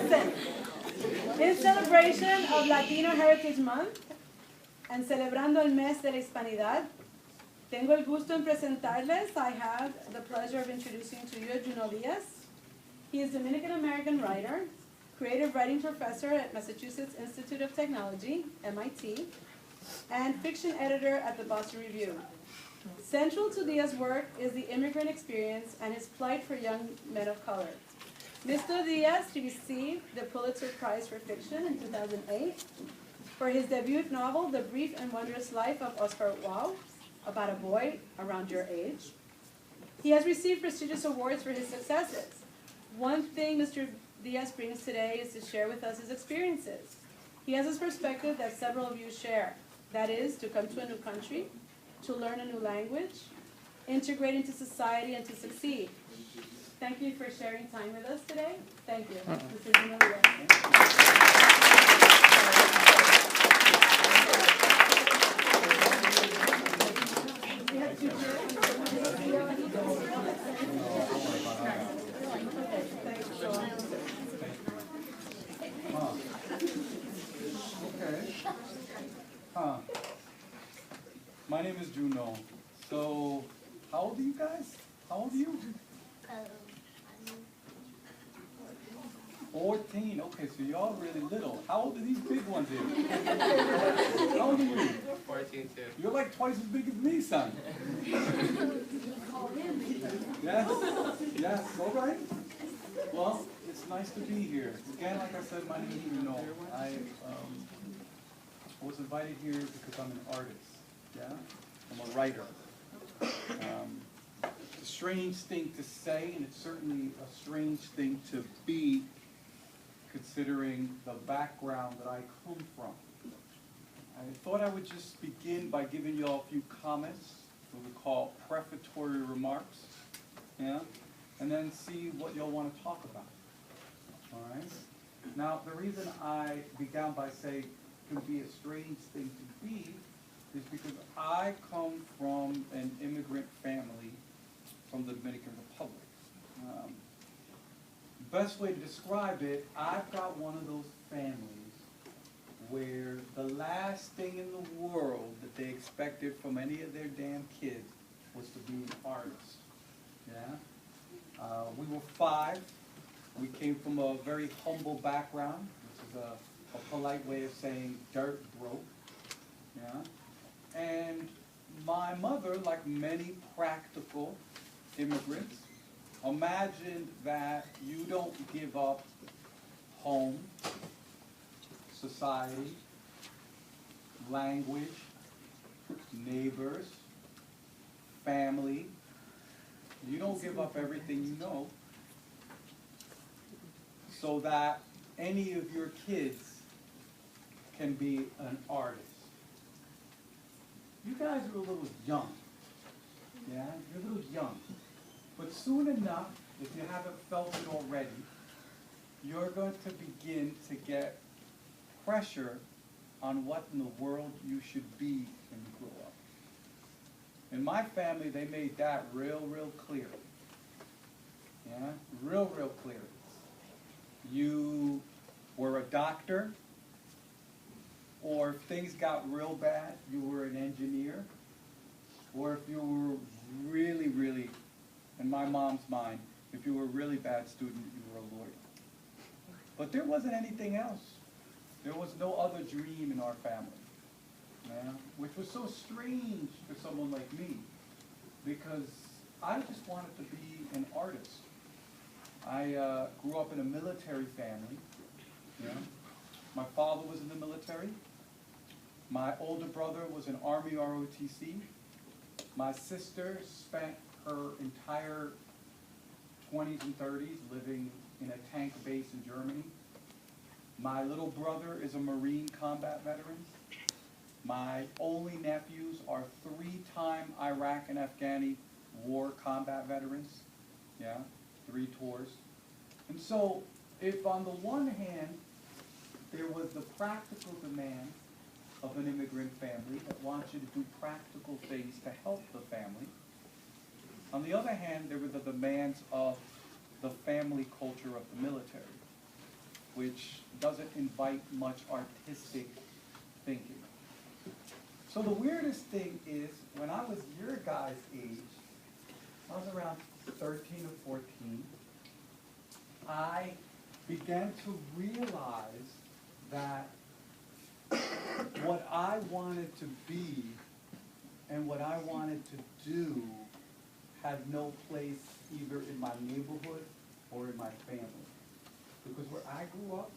Listen, in celebration of Latino Heritage Month and celebrando el mes de la Hispanidad, tengo el gusto en presentarles. I have the pleasure of introducing to you Junot Diaz. He is Dominican-American writer, creative writing professor at Massachusetts Institute of Technology, MIT, and fiction editor at the Boston Review. Central to Diaz's work is the immigrant experience and his plight for young men of color. Mr. Diaz received the Pulitzer Prize for Fiction in 2008 for his debut novel, The Brief and Wondrous Life of Oscar Wilde, about a boy around your age. He has received prestigious awards for his successes. One thing Mr. Diaz brings today is to share with us his experiences. He has this perspective that several of you share. That is, to come to a new country, to learn a new language, integrate into society, and to succeed. Thank you for sharing time with us today. Thank you, Mr. Junot My name is Junot. So, how old are you guys? How old are you? 14. Okay, so y'all really little. How old are these big ones here? How old are you? 14 too. You're like twice as big as me, son. Yes? Yes, all right. Well, it's nice to be here. Again, like I said, my name is Junot. I was invited here because I'm an artist. Yeah? I'm a writer. It's a strange thing to say, and it's certainly a strange thing to be, considering the background that I come from. I thought I would just begin by giving you all a few comments, what we call prefatory remarks, yeah? And then see what you'll want to talk about. All right? Now, the reason I began by saying it can be a strange thing to be is because I come from an immigrant family from the Dominican Republic. Best way to describe it, I've got one of those families where the last thing in the world that they expected from any of their damn kids was to be an artist. Yeah? We were 5. We came from a very humble background, which is a polite way of saying dirt broke. Yeah? And my mother, like many practical immigrants, imagined that you don't give up home, society, language, neighbors, family. You don't give up everything you know so that any of your kids can be an artist. You guys are a little young. Yeah, you're a little young. But soon enough, if you haven't felt it already, you're going to begin to get pressure on what in the world you should be when you grow up. In my family, they made that real clear. Yeah, real clear. You were a doctor, or if things got real bad, you were an engineer, or if you were really, in my mom's mind, if you were a really bad student, you were a lawyer. But there wasn't anything else. There was no other dream in our family, yeah? Which was so strange for someone like me, because I just wanted to be an artist. I grew up in a military family. Yeah? My father was in the military. My older brother was an Army ROTC. My sister spent her entire 20s and 30s living in a tank base in Germany. My little brother is a Marine combat veteran. My only nephews are 3-time Iraq and Afghani war combat veterans. Yeah, 3 tours. And so, if on the one hand, there was the practical demand of an immigrant family that wants you to do practical things to help the family, on the other hand, there were the demands of the family culture of the military, which doesn't invite much artistic thinking. So the weirdest thing is, when I was your guys' age, I was around 13 or 14, I began to realize that what I wanted to be and what I wanted to do had no place either in my neighborhood or in my family. Because where I grew up,